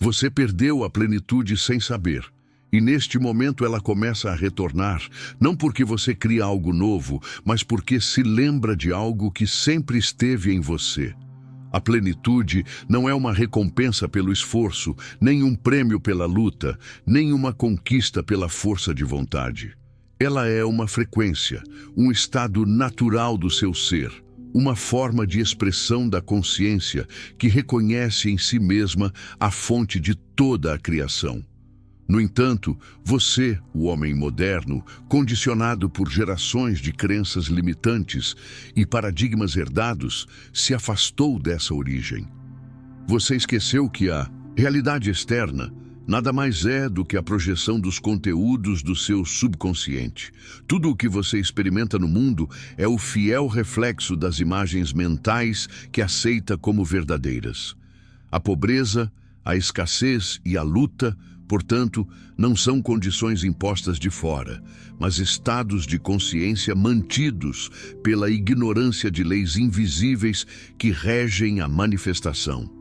Você perdeu a plenitude sem saber. E neste momento ela começa a retornar, não porque você cria algo novo, mas porque se lembra de algo que sempre esteve em você. A plenitude não é uma recompensa pelo esforço, nem um prêmio pela luta, nem uma conquista pela força de vontade. Ela é uma frequência, um estado natural do seu ser, uma forma de expressão da consciência que reconhece em si mesma a fonte de toda a criação. No entanto, você, o homem moderno, condicionado por gerações de crenças limitantes e paradigmas herdados, se afastou dessa origem. Você esqueceu que a realidade externa nada mais é do que a projeção dos conteúdos do seu subconsciente. Tudo o que você experimenta no mundo é o fiel reflexo das imagens mentais que aceita como verdadeiras. A pobreza, a escassez e a luta, portanto, não são condições impostas de fora, mas estados de consciência mantidos pela ignorância de leis invisíveis que regem a manifestação.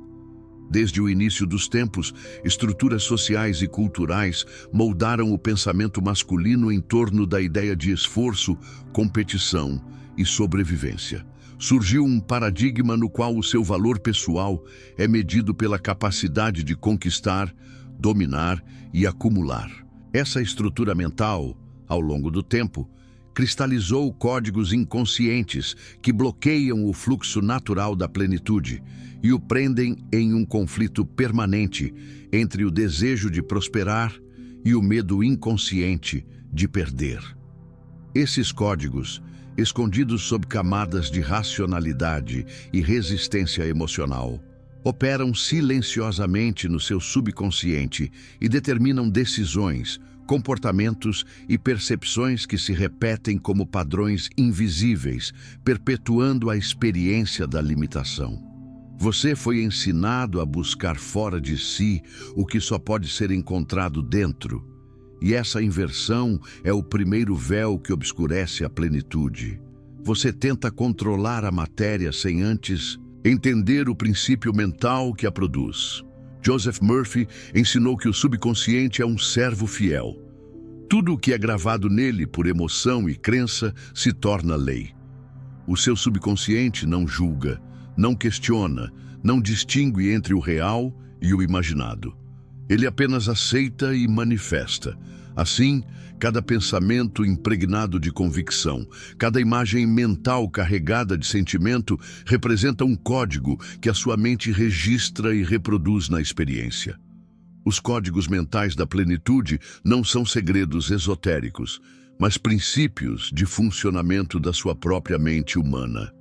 Desde o início dos tempos, estruturas sociais e culturais moldaram o pensamento masculino em torno da ideia de esforço, competição e sobrevivência. Surgiu um paradigma no qual o seu valor pessoal é medido pela capacidade de conquistar, dominar e acumular. Essa estrutura mental, ao longo do tempo, cristalizou códigos inconscientes que bloqueiam o fluxo natural da plenitude e o prendem em um conflito permanente entre o desejo de prosperar e o medo inconsciente de perder. Esses códigos, escondidos sob camadas de racionalidade e resistência emocional, operam silenciosamente no seu subconsciente e determinam decisões, comportamentos e percepções que se repetem como padrões invisíveis, perpetuando a experiência da limitação. Você foi ensinado a buscar fora de si o que só pode ser encontrado dentro, e essa inversão é o primeiro véu que obscurece a plenitude. Você tenta controlar a matéria sem antes entender o princípio mental que a produz. Joseph Murphy ensinou que o subconsciente é um servo fiel. Tudo o que é gravado nele por emoção e crença se torna lei. O seu subconsciente não julga, não questiona, não distingue entre o real e o imaginado. Ele apenas aceita e manifesta. Assim, cada pensamento impregnado de convicção, cada imagem mental carregada de sentimento representa um código que a sua mente registra e reproduz na experiência. Os códigos mentais da plenitude não são segredos esotéricos, mas princípios de funcionamento da sua própria mente humana.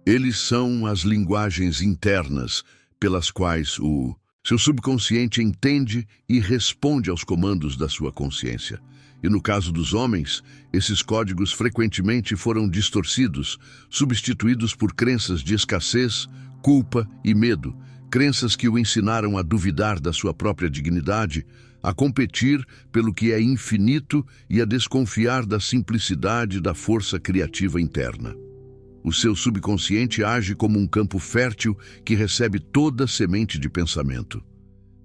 Eles são as linguagens internas pelas quais o seu subconsciente entende e responde aos comandos da sua consciência. E no caso dos homens, esses códigos frequentemente foram distorcidos, substituídos por crenças de escassez, culpa e medo, crenças que o ensinaram a duvidar da sua própria dignidade, a competir pelo que é infinito e a desconfiar da simplicidade da força criativa interna. O seu subconsciente age como um campo fértil que recebe toda semente de pensamento.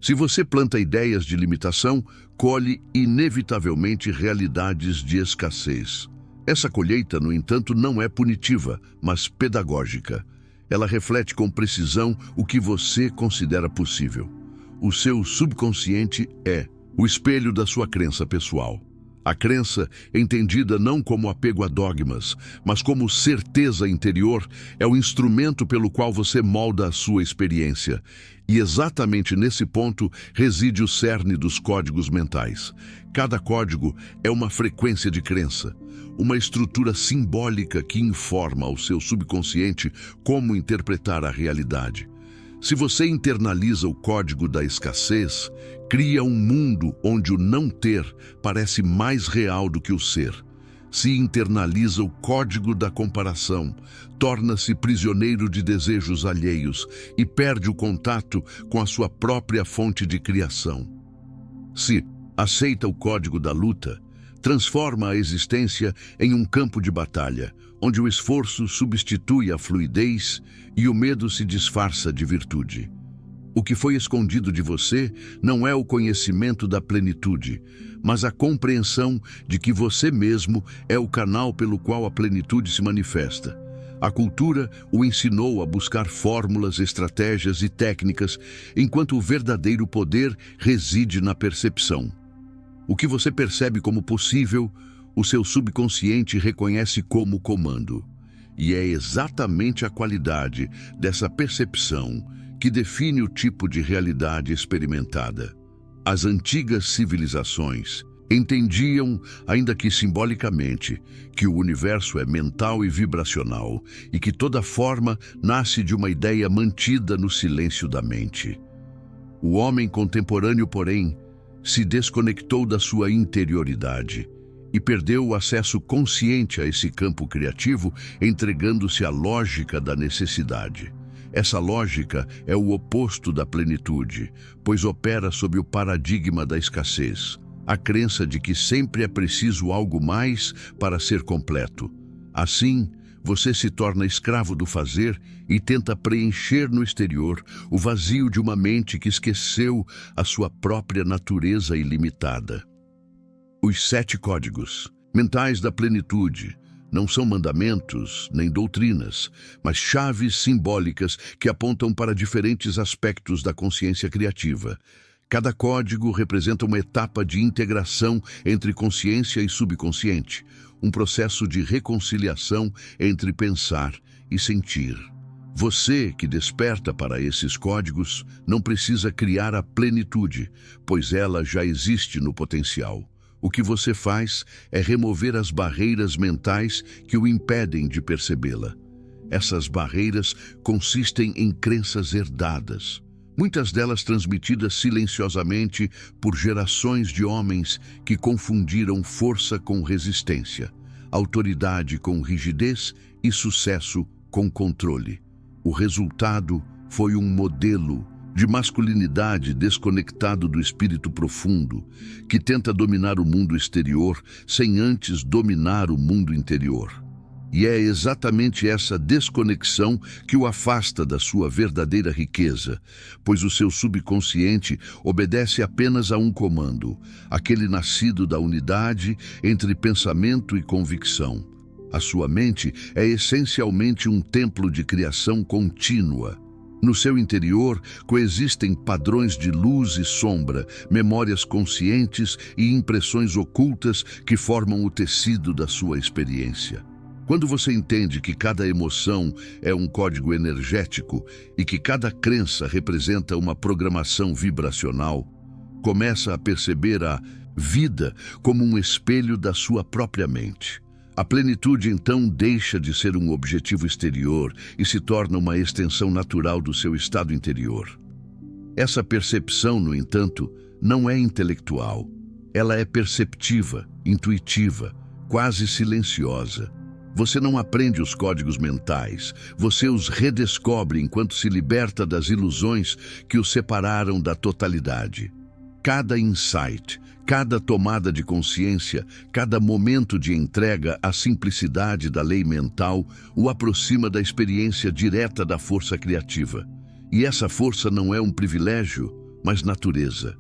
Se você planta ideias de limitação, colhe inevitavelmente realidades de escassez. Essa colheita, no entanto, não é punitiva, mas pedagógica. Ela reflete com precisão o que você considera possível. O seu subconsciente é o espelho da sua crença pessoal. A crença, entendida não como apego a dogmas, mas como certeza interior, é o instrumento pelo qual você molda a sua experiência. E exatamente nesse ponto reside o cerne dos códigos mentais. Cada código é uma frequência de crença, uma estrutura simbólica que informa ao seu subconsciente como interpretar a realidade. Se você internaliza o código da escassez, cria um mundo onde o não ter parece mais real do que o ser. Se internaliza o código da comparação, torna-se prisioneiro de desejos alheios e perde o contato com a sua própria fonte de criação. Se aceita o código da luta, transforma a existência em um campo de batalha, onde o esforço substitui a fluidez e o medo se disfarça de virtude. O que foi escondido de você não é o conhecimento da plenitude, mas a compreensão de que você mesmo é o canal pelo qual a plenitude se manifesta. A cultura o ensinou a buscar fórmulas, estratégias e técnicas, enquanto o verdadeiro poder reside na percepção. O que você percebe como possível, o seu subconsciente reconhece como comando. E é exatamente a qualidade dessa percepção que define o tipo de realidade experimentada. As antigas civilizações entendiam, ainda que simbolicamente, que o universo é mental e vibracional e que toda forma nasce de uma ideia mantida no silêncio da mente. O homem contemporâneo, porém, se desconectou da sua interioridade e perdeu o acesso consciente a esse campo criativo, entregando-se à lógica da necessidade. Essa lógica é o oposto da plenitude, pois opera sob o paradigma da escassez, a crença de que sempre é preciso algo mais para ser completo. Assim, você se torna escravo do fazer e tenta preencher no exterior o vazio de uma mente que esqueceu a sua própria natureza ilimitada. Os 7 códigos mentais da plenitude não são mandamentos nem doutrinas, mas chaves simbólicas que apontam para diferentes aspectos da consciência criativa. Cada código representa uma etapa de integração entre consciência e subconsciente, um processo de reconciliação entre pensar e sentir. Você que desperta para esses códigos não precisa criar a plenitude, pois ela já existe no potencial. O que você faz é remover as barreiras mentais que o impedem de percebê-la. Essas barreiras consistem em crenças herdadas, muitas delas transmitidas silenciosamente por gerações de homens que confundiram força com resistência, autoridade com rigidez e sucesso com controle. O resultado foi um modelo de masculinidade desconectado do espírito profundo, que tenta dominar o mundo exterior sem antes dominar o mundo interior. E é exatamente essa desconexão que o afasta da sua verdadeira riqueza, pois o seu subconsciente obedece apenas a um comando, aquele nascido da unidade entre pensamento e convicção. A sua mente é essencialmente um templo de criação contínua. No seu interior coexistem padrões de luz e sombra, memórias conscientes e impressões ocultas que formam o tecido da sua experiência. Quando você entende que cada emoção é um código energético e que cada crença representa uma programação vibracional, começa a perceber a vida como um espelho da sua própria mente. A plenitude, então, deixa de ser um objetivo exterior e se torna uma extensão natural do seu estado interior. Essa percepção, no entanto, não é intelectual. Ela é perceptiva, intuitiva, quase silenciosa. Você não aprende os códigos mentais, você os redescobre enquanto se liberta das ilusões que o separaram da totalidade. Cada insight, cada tomada de consciência, cada momento de entrega à simplicidade da lei mental o aproxima da experiência direta da força criativa. E essa força não é um privilégio, mas natureza.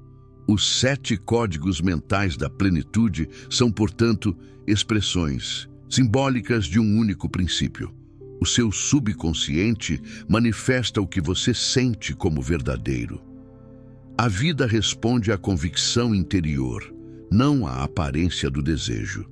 Os 7 códigos mentais da plenitude são, portanto, expressões simbólicas de um único princípio. O seu subconsciente manifesta o que você sente como verdadeiro. A vida responde à convicção interior, não à aparência do desejo.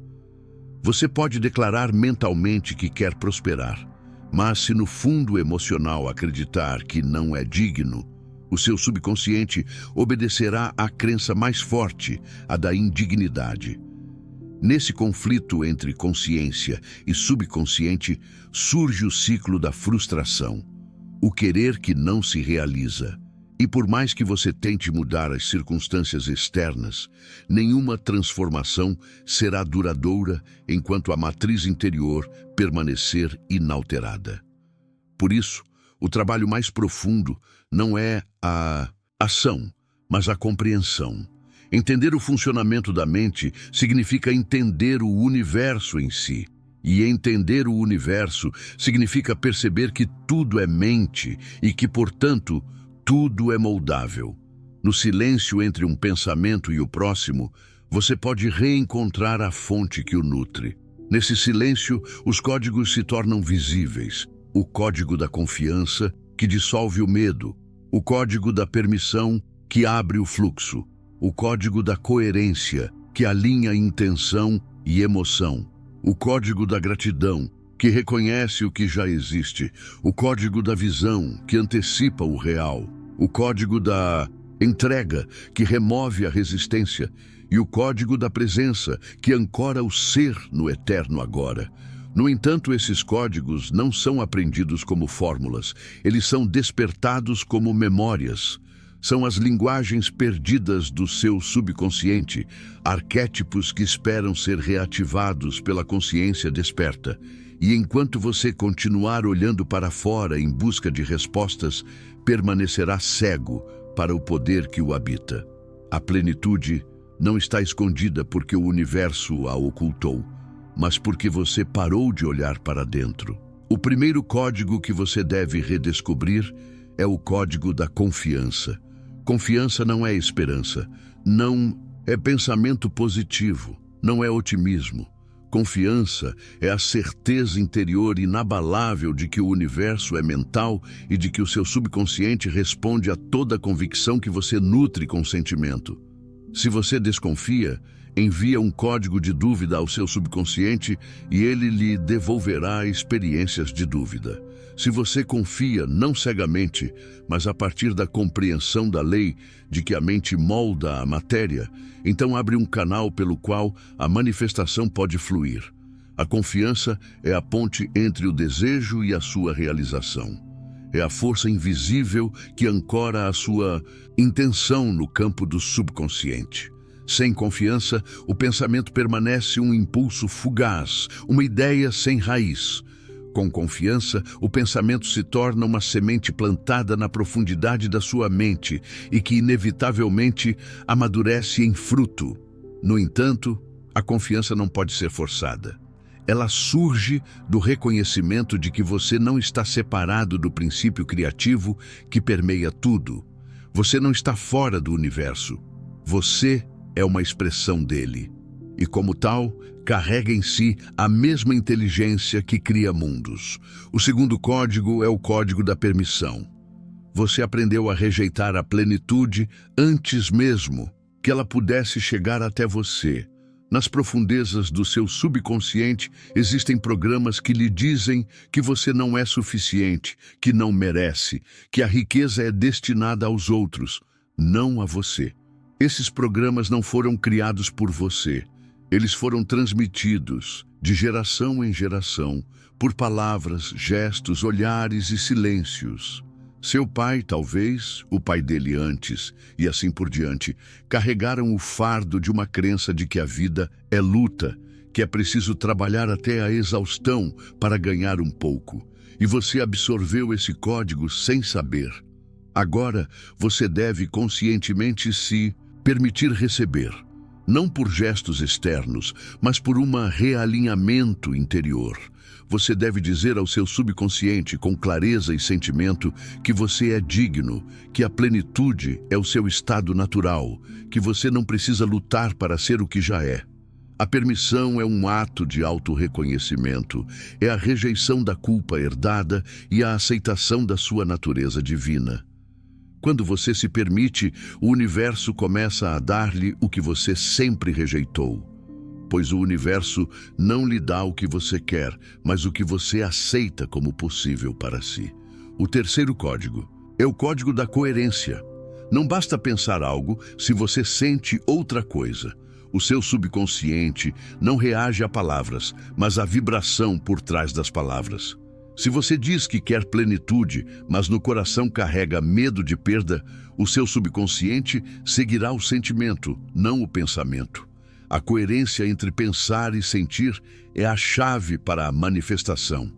Você pode declarar mentalmente que quer prosperar, mas se no fundo emocional acreditar que não é digno, o seu subconsciente obedecerá à crença mais forte, a da indignidade. Nesse conflito entre consciência e subconsciente surge o ciclo da frustração, o querer que não se realiza. E por mais que você tente mudar as circunstâncias externas, nenhuma transformação será duradoura enquanto a matriz interior permanecer inalterada. Por isso, o trabalho mais profundo não é a ação, mas a compreensão. Entender o funcionamento da mente significa entender o universo em si. E entender o universo significa perceber que tudo é mente e que, portanto, Tudo é moldável. No silêncio entre um pensamento e o próximo, você pode reencontrar a fonte que o nutre. Nesse silêncio, os códigos se tornam visíveis. O código da confiança, que dissolve o medo. O código da permissão, que abre o fluxo. O código da coerência, que alinha intenção e emoção. O código da gratidão, que reconhece o que já existe. O código da visão, que antecipa o real. O código da entrega, que remove a resistência. E o código da presença, que ancora o ser no eterno agora. No entanto, esses códigos não são aprendidos como fórmulas. Eles são despertados como memórias. São as linguagens perdidas do seu subconsciente, arquétipos que esperam ser reativados pela consciência desperta. E enquanto você continuar olhando para fora em busca de respostas, permanecerá cego para o poder que o habita. A plenitude não está escondida porque o universo a ocultou, mas porque você parou de olhar para dentro. O primeiro código que você deve redescobrir é o código da confiança. Confiança não é esperança, não é pensamento positivo, não é otimismo. Confiança é a certeza interior inabalável de que o universo é mental e de que o seu subconsciente responde a toda convicção que você nutre com sentimento. Se você desconfia, envia um código de dúvida ao seu subconsciente e ele lhe devolverá experiências de dúvida. Se você confia não cegamente, mas a partir da compreensão da lei de que a mente molda a matéria, então abre um canal pelo qual a manifestação pode fluir. A confiança é a ponte entre o desejo e a sua realização. É a força invisível que ancora a sua intenção no campo do subconsciente. Sem confiança, o pensamento permanece um impulso fugaz, uma ideia sem raiz. Com confiança, o pensamento se torna uma semente plantada na profundidade da sua mente e que inevitavelmente amadurece em fruto. No entanto, a confiança não pode ser forçada. Ela surge do reconhecimento de que você não está separado do princípio criativo que permeia tudo. Você não está fora do universo. Você é uma expressão dele. E como tal, carrega em si a mesma inteligência que cria mundos. O segundo código é o código da permissão. Você aprendeu a rejeitar a plenitude antes mesmo que ela pudesse chegar até você. Nas profundezas do seu subconsciente existem programas que lhe dizem que você não é suficiente, que não merece, que a riqueza é destinada aos outros, não a você. Esses programas não foram criados por você. Eles foram transmitidos de geração em geração, por palavras, gestos, olhares e silêncios. Seu pai, talvez, o pai dele antes, e assim por diante, carregaram o fardo de uma crença de que a vida é luta, que é preciso trabalhar até a exaustão para ganhar um pouco. E você absorveu esse código sem saber. Agora, você deve conscientemente se permitir receber, não por gestos externos, mas por um realinhamento interior. Você deve dizer ao seu subconsciente com clareza e sentimento que você é digno, que a plenitude é o seu estado natural, que você não precisa lutar para ser o que já é. A permissão é um ato de autorreconhecimento, é a rejeição da culpa herdada e a aceitação da sua natureza divina. Quando você se permite, o universo começa a dar-lhe o que você sempre rejeitou. Pois o universo não lhe dá o que você quer, mas o que você aceita como possível para si. O terceiro código é o código da coerência. Não basta pensar algo se você sente outra coisa. O seu subconsciente não reage a palavras, mas à vibração por trás das palavras. Se você diz que quer plenitude, mas no coração carrega medo de perda, o seu subconsciente seguirá o sentimento, não o pensamento. A coerência entre pensar e sentir é a chave para a manifestação.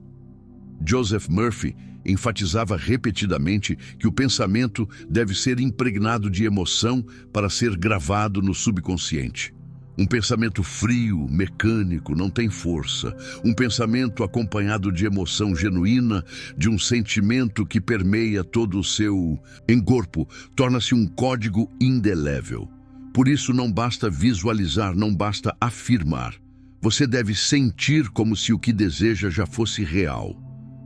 Joseph Murphy enfatizava repetidamente que o pensamento deve ser impregnado de emoção para ser gravado no subconsciente. Um pensamento frio, mecânico, não tem força. Um pensamento acompanhado de emoção genuína, de um sentimento que permeia todo o seu corpo, torna-se um código indelével. Por isso não basta visualizar, não basta afirmar. Você deve sentir como se o que deseja já fosse real.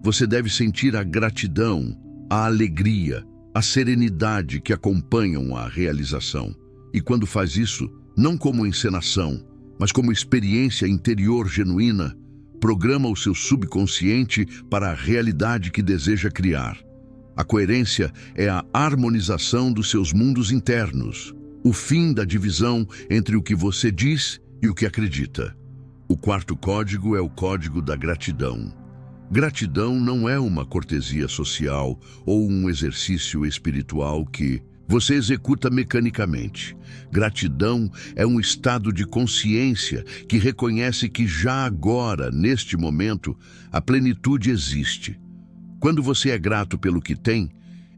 Você deve sentir a gratidão, a alegria, a serenidade que acompanham a realização. E quando faz isso, não como encenação, mas como experiência interior genuína, programa o seu subconsciente para a realidade que deseja criar. A coerência é a harmonização dos seus mundos internos, o fim da divisão entre o que você diz e o que acredita. O quarto código é o código da gratidão. Gratidão não é uma cortesia social ou um exercício espiritual que você executa mecanicamente. Gratidão é um estado de consciência que reconhece que já agora, neste momento, a plenitude existe. Quando você é grato pelo que tem,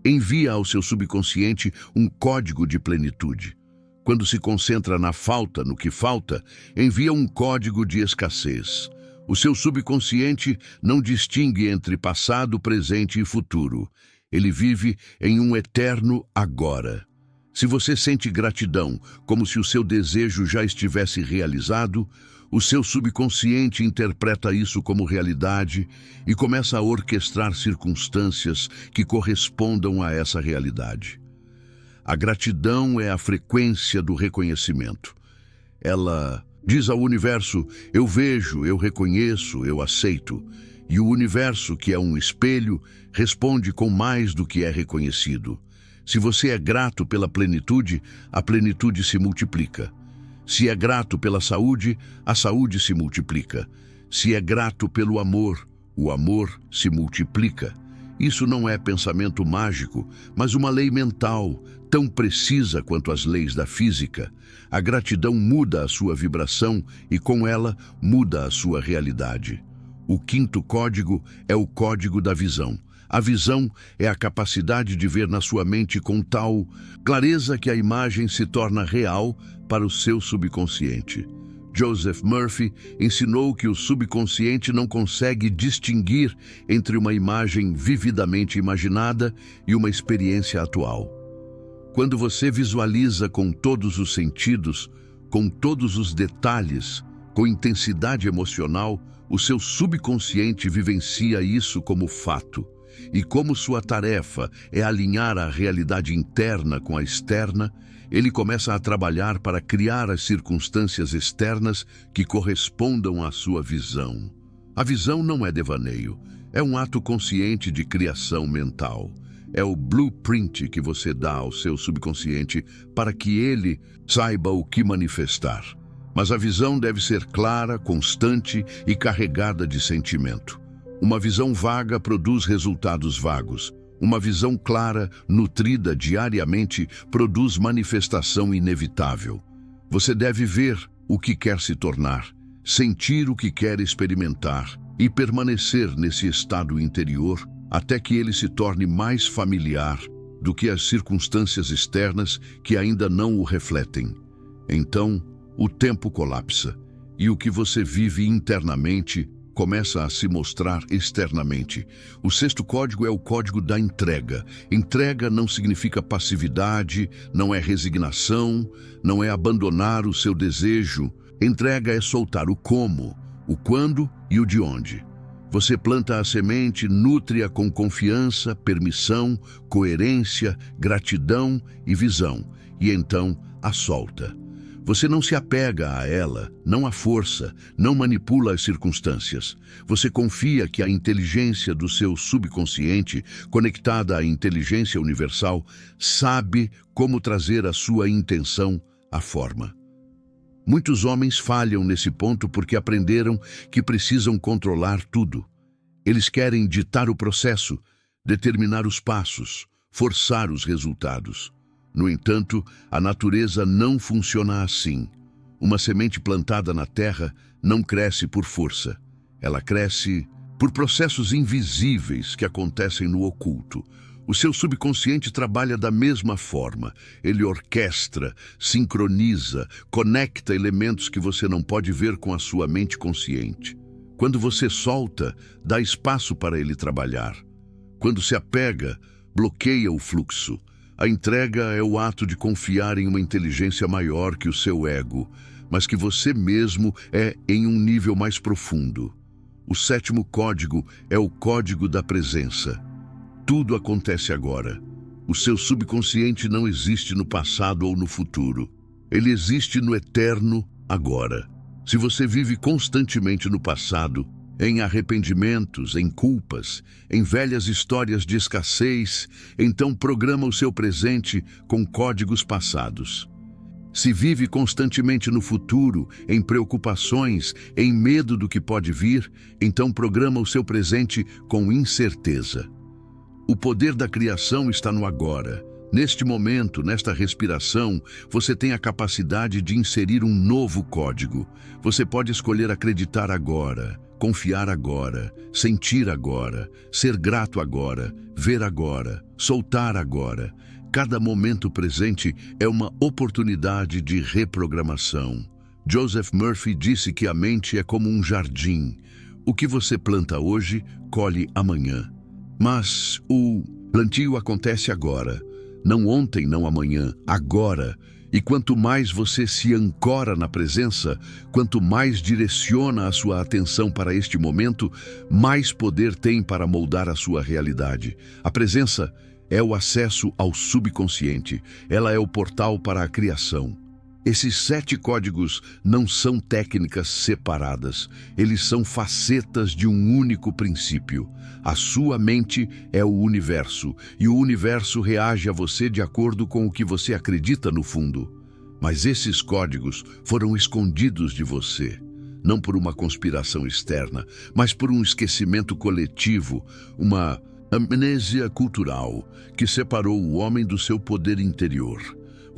envia ao seu subconsciente um código de plenitude. Quando se concentra na falta, no que falta, envia um código de escassez. O seu subconsciente não distingue entre passado, presente e futuro. Ele vive em um eterno agora. Se você sente gratidão, como se o seu desejo já estivesse realizado, o seu subconsciente interpreta isso como realidade e começa a orquestrar circunstâncias que correspondam a essa realidade. A gratidão é a frequência do reconhecimento. Ela diz ao universo: eu vejo, eu reconheço, eu aceito. E o universo, que é um espelho, responde com mais do que é reconhecido. Se você é grato pela plenitude, a plenitude se multiplica. Se é grato pela saúde, a saúde se multiplica. Se é grato pelo amor, o amor se multiplica. Isso não é pensamento mágico, mas uma lei mental, tão precisa quanto as leis da física. A gratidão muda a sua vibração e, com ela, muda a sua realidade. O quinto código é o código da visão. A visão é a capacidade de ver na sua mente com tal clareza que a imagem se torna real para o seu subconsciente. Joseph Murphy ensinou que o subconsciente não consegue distinguir entre uma imagem vividamente imaginada e uma experiência atual. Quando você visualiza com todos os sentidos, com todos os detalhes, com intensidade emocional, o seu subconsciente vivencia isso como fato. E como sua tarefa é alinhar a realidade interna com a externa, ele começa a trabalhar para criar as circunstâncias externas que correspondam à sua visão. A visão não é devaneio, é um ato consciente de criação mental. É o blueprint que você dá ao seu subconsciente para que ele saiba o que manifestar. Mas a visão deve ser clara, constante e carregada de sentimento. Uma visão vaga produz resultados vagos. Uma visão clara, nutrida diariamente, produz manifestação inevitável. Você deve ver o que quer se tornar, sentir o que quer experimentar e permanecer nesse estado interior até que ele se torne mais familiar do que as circunstâncias externas que ainda não o refletem. Então, o tempo colapsa e o que você vive internamente começa a se mostrar externamente. O sexto código é o código da entrega. Entrega não significa passividade, não é resignação, não é abandonar o seu desejo. Entrega é soltar o como, o quando e o de onde. Você planta a semente, nutre-a com confiança, permissão, coerência, gratidão e visão, e então a solta. Você não se apega a ela, não a força, não manipula as circunstâncias. Você confia que a inteligência do seu subconsciente, conectada à inteligência universal, sabe como trazer a sua intenção à forma. Muitos homens falham nesse ponto porque aprenderam que precisam controlar tudo. Eles querem ditar o processo, determinar os passos, forçar os resultados. No entanto, a natureza não funciona assim. Uma semente plantada na terra não cresce por força. Ela cresce por processos invisíveis que acontecem no oculto. O seu subconsciente trabalha da mesma forma. Ele orquestra, sincroniza, conecta elementos que você não pode ver com a sua mente consciente. Quando você solta, dá espaço para ele trabalhar. Quando se apega, bloqueia o fluxo. A entrega é o ato de confiar em uma inteligência maior que o seu ego, mas que você mesmo é em um nível mais profundo. O sétimo código é o código da presença. Tudo acontece agora. O seu subconsciente não existe no passado ou no futuro. Ele existe no eterno agora. Se você vive constantemente no passado, em arrependimentos, em culpas, em velhas histórias de escassez, então programa o seu presente com códigos passados. Se vive constantemente no futuro, em preocupações, em medo do que pode vir, então programa o seu presente com incerteza. O poder da criação está no agora. Neste momento, nesta respiração, você tem a capacidade de inserir um novo código. Você pode escolher acreditar agora, confiar agora, sentir agora, ser grato agora, ver agora, soltar agora. Cada momento presente é uma oportunidade de reprogramação. Joseph Murphy disse que a mente é como um jardim. O que você planta hoje, colhe amanhã. Mas o plantio acontece agora, não ontem, não amanhã, agora. E quanto mais você se ancora na presença, quanto mais direciona a sua atenção para este momento, mais poder tem para moldar a sua realidade. A presença é o acesso ao subconsciente, ela é o portal para a criação. Esses 7 códigos não são técnicas separadas, eles são facetas de um único princípio. A sua mente é o universo, e o universo reage a você de acordo com o que você acredita no fundo. Mas esses códigos foram escondidos de você, não por uma conspiração externa, mas por um esquecimento coletivo, uma amnésia cultural que separou o homem do seu poder interior.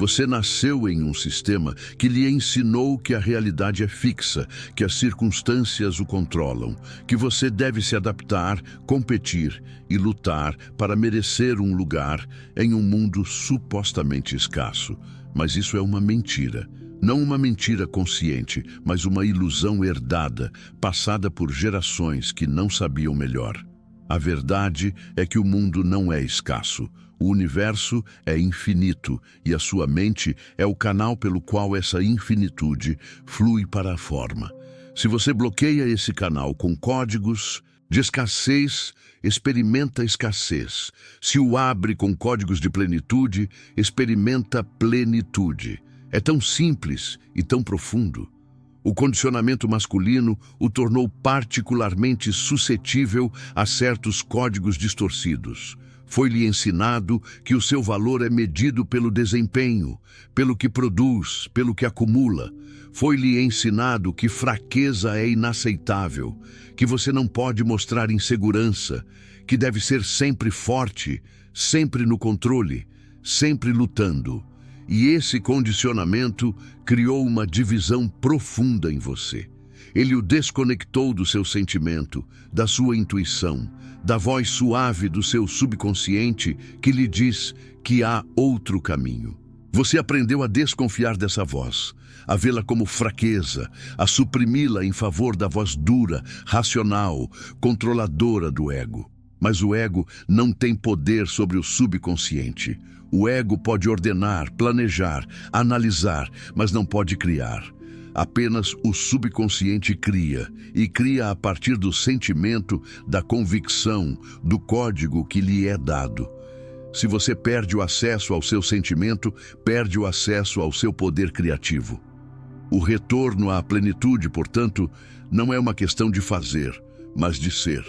Você nasceu em um sistema que lhe ensinou que a realidade é fixa, que as circunstâncias o controlam, que você deve se adaptar, competir e lutar para merecer um lugar em um mundo supostamente escasso. Mas isso é uma mentira. Não uma mentira consciente, mas uma ilusão herdada, passada por gerações que não sabiam melhor. A verdade é que o mundo não é escasso. O universo é infinito e a sua mente é o canal pelo qual essa infinitude flui para a forma. Se você bloqueia esse canal com códigos de escassez, experimenta escassez. Se o abre com códigos de plenitude, experimenta plenitude. É tão simples e tão profundo. O condicionamento masculino o tornou particularmente suscetível a certos códigos distorcidos. Foi-lhe ensinado que o seu valor é medido pelo desempenho, pelo que produz, pelo que acumula. Foi-lhe ensinado que fraqueza é inaceitável, que você não pode mostrar insegurança, que deve ser sempre forte, sempre no controle, sempre lutando. E esse condicionamento criou uma divisão profunda em você. Ele o desconectou do seu sentimento, da sua intuição, da voz suave do seu subconsciente que lhe diz que há outro caminho. Você aprendeu a desconfiar dessa voz, a vê-la como fraqueza, a suprimi-la em favor da voz dura, racional, controladora do ego. Mas o ego não tem poder sobre o subconsciente. O ego pode ordenar, planejar, analisar, mas não pode criar. Apenas o subconsciente cria, e cria a partir do sentimento, da convicção, do código que lhe é dado. Se você perde o acesso ao seu sentimento, perde o acesso ao seu poder criativo. O retorno à plenitude, portanto, não é uma questão de fazer, mas de ser.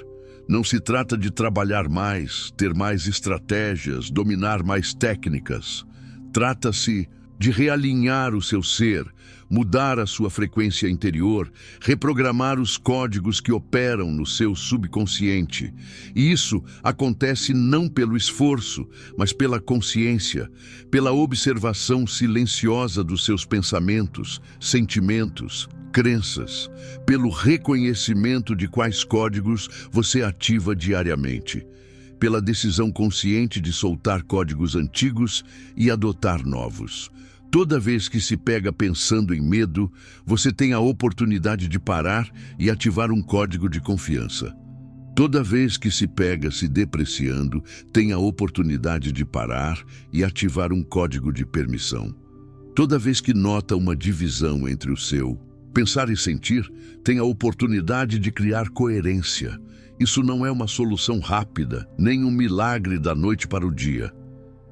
Não se trata de trabalhar mais, ter mais estratégias, dominar mais técnicas. Trata-se de realinhar o seu ser, mudar a sua frequência interior, reprogramar os códigos que operam no seu subconsciente. E isso acontece não pelo esforço, mas pela consciência, pela observação silenciosa dos seus pensamentos, sentimentos, crenças, pelo reconhecimento de quais códigos você ativa diariamente. pela decisão consciente de soltar códigos antigos e adotar novos. Toda vez que se pega pensando em medo, você tem a oportunidade de parar e ativar um código de confiança. Toda vez que se pega se depreciando, tem a oportunidade de parar e ativar um código de permissão. Toda vez que nota uma divisão entre o seu pensar e sentir, tem a oportunidade de criar coerência. Isso não é uma solução rápida, nem um milagre da noite para o dia.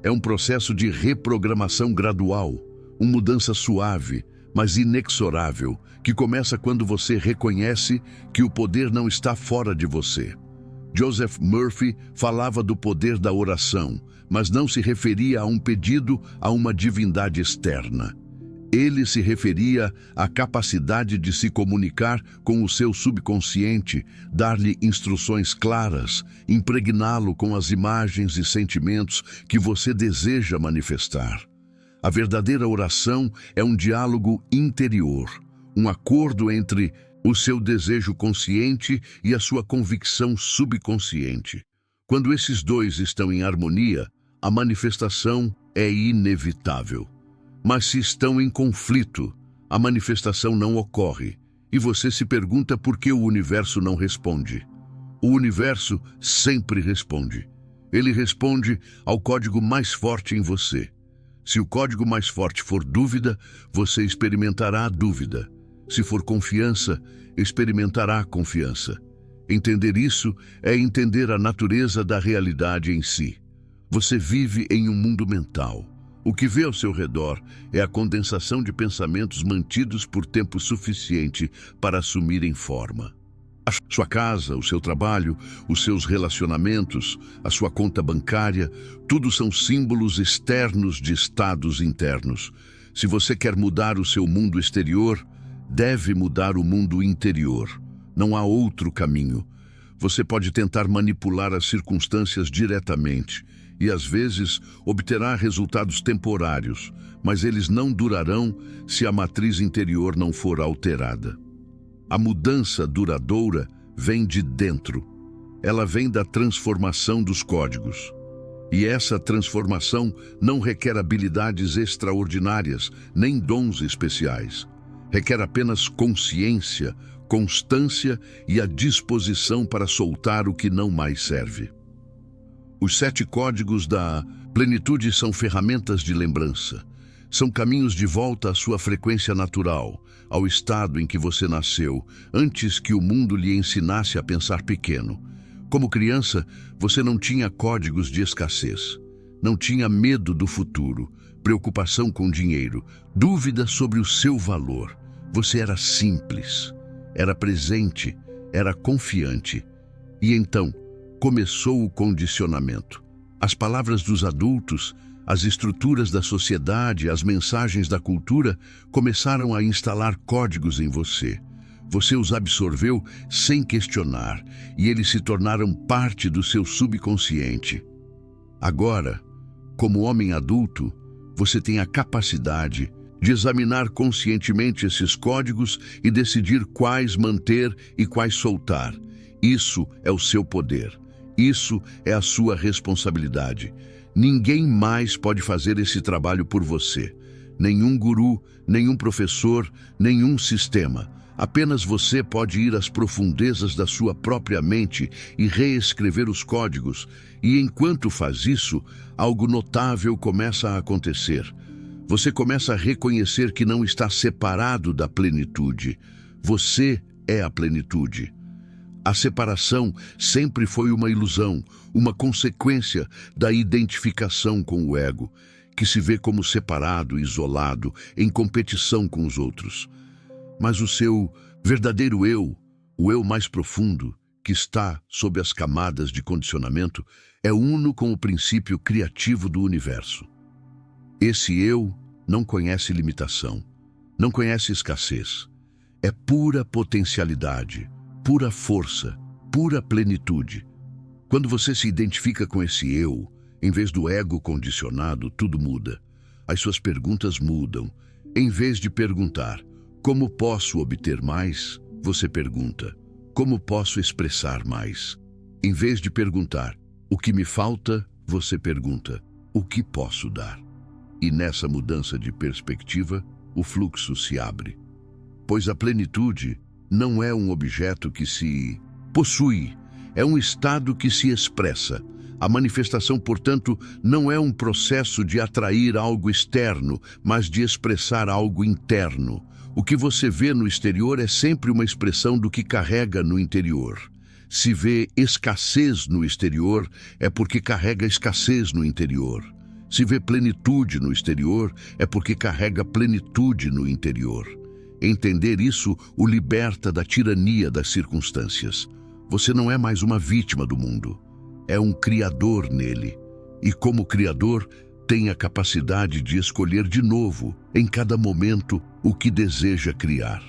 É um processo de reprogramação gradual, uma mudança suave, mas inexorável, que começa quando você reconhece que o poder não está fora de você. Joseph Murphy falava do poder da oração, mas não se referia a um pedido a uma divindade externa. Ele se referia à capacidade de se comunicar com o seu subconsciente, dar-lhe instruções claras, impregná-lo com as imagens e sentimentos que você deseja manifestar. A verdadeira oração é um diálogo interior, um acordo entre o seu desejo consciente e a sua convicção subconsciente. Quando esses dois estão em harmonia, a manifestação é inevitável. Mas se estão em conflito, a manifestação não ocorre, e você se pergunta por que o universo não responde. O universo sempre responde. Ele responde ao código mais forte em você. Se o código mais forte for dúvida, você experimentará a dúvida. Se for confiança, experimentará a confiança. Entender isso é entender a natureza da realidade em si. Você vive em um mundo mental. O que vê ao seu redor é a condensação de pensamentos mantidos por tempo suficiente para assumirem forma. A sua casa, o seu trabalho, os seus relacionamentos, a sua conta bancária, tudo são símbolos externos de estados internos. Se você quer mudar o seu mundo exterior, deve mudar o mundo interior. Não há outro caminho. Você pode tentar manipular as circunstâncias diretamente e, às vezes, obterá resultados temporários, mas eles não durarão se a matriz interior não for alterada. A mudança duradoura vem de dentro. Ela vem da transformação dos códigos. E essa transformação não requer habilidades extraordinárias, nem dons especiais. Requer apenas consciência, constância e a disposição para soltar o que não mais serve. Os 7 códigos da plenitude são ferramentas de lembrança. São caminhos de volta à sua frequência natural, ao estado em que você nasceu, antes que o mundo lhe ensinasse a pensar pequeno. Como criança, você não tinha códigos de escassez. Não tinha medo do futuro, preocupação com dinheiro, dúvida sobre o seu valor. Você era simples, era presente, era confiante. E então, começou o condicionamento. As palavras dos adultos, as estruturas da sociedade, as mensagens da cultura começaram a instalar códigos em você. Você os absorveu sem questionar e eles se tornaram parte do seu subconsciente. Agora, como homem adulto, você tem a capacidade de examinar conscientemente esses códigos e decidir quais manter e quais soltar. Isso é o seu poder. Isso é a sua responsabilidade. Ninguém mais pode fazer esse trabalho por você. Nenhum guru, nenhum professor, nenhum sistema. Apenas você pode ir às profundezas da sua própria mente e reescrever os códigos. E enquanto faz isso, algo notável começa a acontecer. Você começa a reconhecer que não está separado da plenitude. Você é a plenitude. A separação sempre foi uma ilusão, uma consequência da identificação com o ego, que se vê como separado, isolado, em competição com os outros. Mas o seu verdadeiro eu, o eu mais profundo, que está sob as camadas de condicionamento, é uno com o princípio criativo do universo. Esse eu não conhece limitação, não conhece escassez. É pura potencialidade, pura força, pura plenitude. Quando você se identifica com esse eu, em vez do ego condicionado, tudo muda. As suas perguntas mudam. Em vez de perguntar, como posso obter mais? Você pergunta, como posso expressar mais? Em vez de perguntar, O que me falta, você pergunta, o que posso dar? E nessa mudança de perspectiva, o fluxo se abre. Pois a plenitude não é um objeto que se possui, é um estado que se expressa. A manifestação, portanto, não é um processo de atrair algo externo, mas de expressar algo interno. O que você vê no exterior é sempre uma expressão do que carrega no interior. Se vê escassez no exterior, é porque carrega escassez no interior. Se vê plenitude no exterior, é porque carrega plenitude no interior. Entender isso o liberta da tirania das circunstâncias. Você não é mais uma vítima do mundo. É um criador nele. E como criador, tem a capacidade de escolher de novo, em cada momento, o que deseja criar.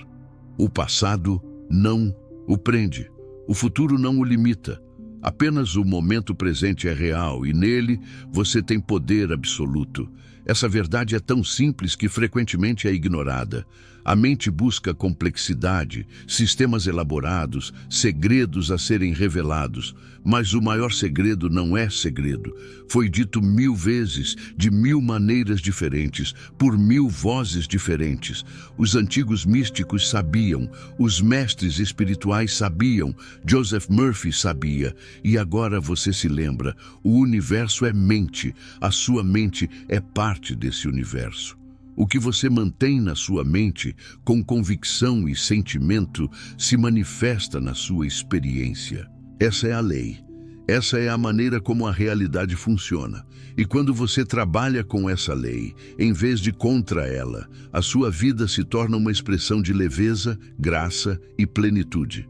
O passado não o prende. O futuro não o limita. Apenas o momento presente é real e nele você tem poder absoluto. Essa verdade é tão simples que frequentemente é ignorada. A mente busca complexidade, sistemas elaborados, segredos a serem revelados. Mas o maior segredo não é segredo. Foi dito 1000 vezes, de 1000 maneiras diferentes, por 1000 vozes diferentes. Os antigos místicos sabiam, os mestres espirituais sabiam, Joseph Murphy sabia. E agora você se lembra, o universo é mente, a sua mente é parte desse universo. O que você mantém na sua mente, com convicção e sentimento, se manifesta na sua experiência. Essa é a lei. Essa é a maneira como a realidade funciona. E quando você trabalha com essa lei, em vez de contra ela, a sua vida se torna uma expressão de leveza, graça e plenitude.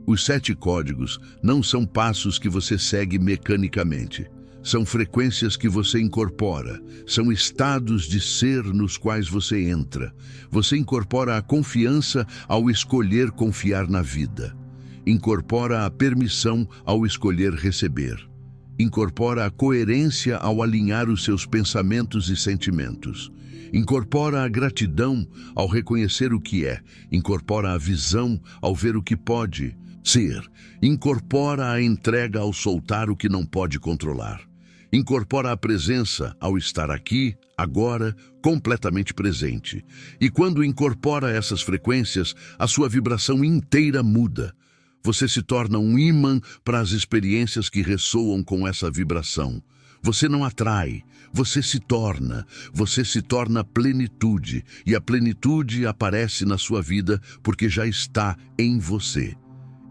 Os 7 códigos não são passos que você segue mecanicamente. São frequências que você incorpora, são estados de ser nos quais você entra. Você incorpora a confiança ao escolher confiar na vida. Incorpora a permissão ao escolher receber. Incorpora a coerência ao alinhar os seus pensamentos e sentimentos. Incorpora a gratidão ao reconhecer o que é. Incorpora a visão ao ver o que pode ser. Incorpora a entrega ao soltar o que não pode controlar. Incorpora a presença ao estar aqui, agora, completamente presente. E quando incorpora essas frequências, a sua vibração inteira muda. Você se torna um ímã para as experiências que ressoam com essa vibração. Você não atrai, você se torna plenitude. E a plenitude aparece na sua vida porque já está em você.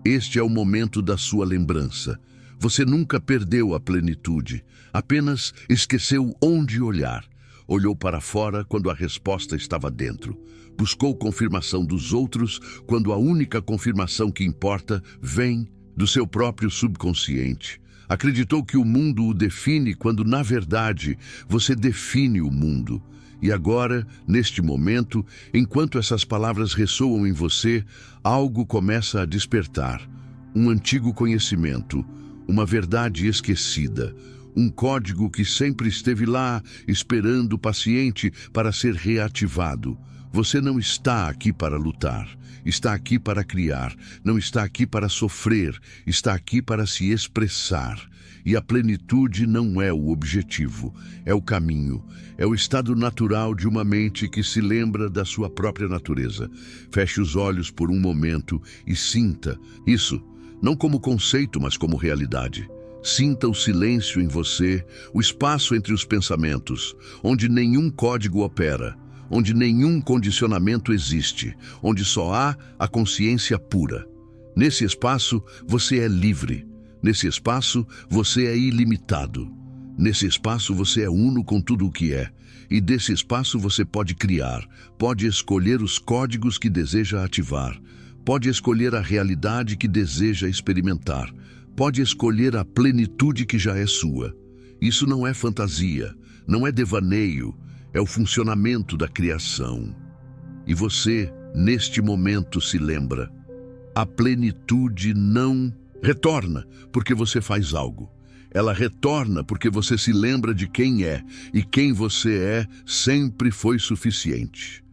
Este é o momento da sua lembrança. Você nunca perdeu a plenitude, apenas esqueceu onde olhar. Olhou para fora quando a resposta estava dentro. Buscou confirmação dos outros quando a única confirmação que importa vem do seu próprio subconsciente. Acreditou que o mundo o define quando, na verdade, você define o mundo. E agora, neste momento, enquanto essas palavras ressoam em você, algo começa a despertar. Um antigo conhecimento, uma verdade esquecida, um código que sempre esteve lá, esperando paciente para ser reativado. Você não está aqui para lutar, está aqui para criar, não está aqui para sofrer, está aqui para se expressar. E a plenitude não é o objetivo, é o caminho, é o estado natural de uma mente que se lembra da sua própria natureza. Feche os olhos por um momento e sinta isso. Não como conceito, mas como realidade. Sinta o silêncio em você, o espaço entre os pensamentos, onde nenhum código opera, onde nenhum condicionamento existe, onde só há a consciência pura. Nesse espaço, você é livre. Nesse espaço, você é ilimitado. Nesse espaço, você é uno com tudo o que é. E desse espaço você pode criar, pode escolher os códigos que deseja ativar. Pode escolher a realidade que deseja experimentar. Pode escolher a plenitude que já é sua. Isso não é fantasia, não é devaneio, é o funcionamento da criação. E você, neste momento, se lembra. A plenitude não retorna porque você faz algo. Ela retorna porque você se lembra de quem é, e quem você é sempre foi suficiente.